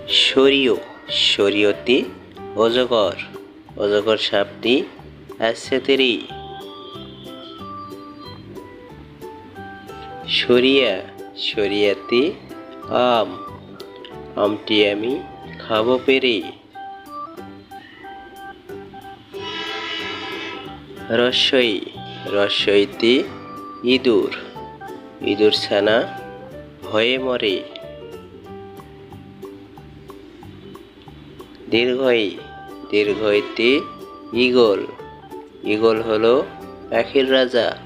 শরীয় শরীয়তে অজগর অজগর সাপটি আছে তেরি। শরিয়া শরিয়াতে আম আমটি আমি খাবো পেরে। রস্বই রস্বইতে ইঁদুর ইঁদুর ছানা ভয়ে মরে। দীর্ঘই দীর্ঘইতে ঈগল ঈগল হলো পাখির রাজা।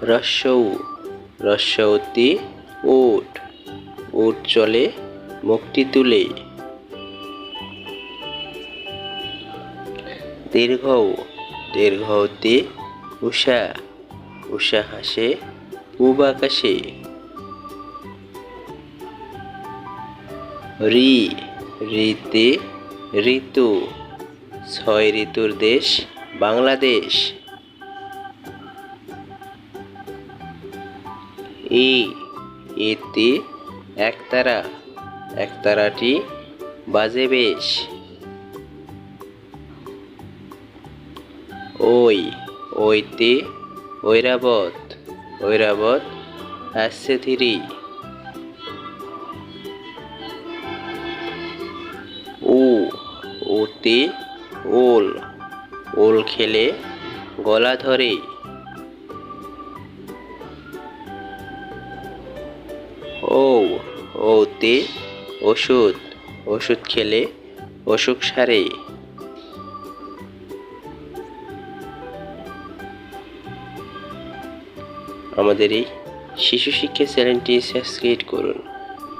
রস্যৌ রস্যৌতে উট উট চলে মুখটি তুলে। দীর্ঘৌ দীর্ঘৌতে উষা উষা হাসে পূব আকাশে। রি রিতে ঋতু ছয় ঋতুর দেশ বাংলাদেশ। এতে একতারা একতারাটি বাজে বেশ। ওই ওইতে ঐরাবত ঐরাবত আসছে ধীরে। ওতে ওল ওল খেলে গলা ধরে। ওতে ওষুধ ওষুধ খেলে অসুখ সারে। আমাদের এই শিশু শিক্ষা চ্যানেলটি সাবস্ক্রাইব করুন।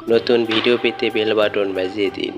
নতুন ভিডিও পেতে বেল বাটন বাজিয়ে দিন।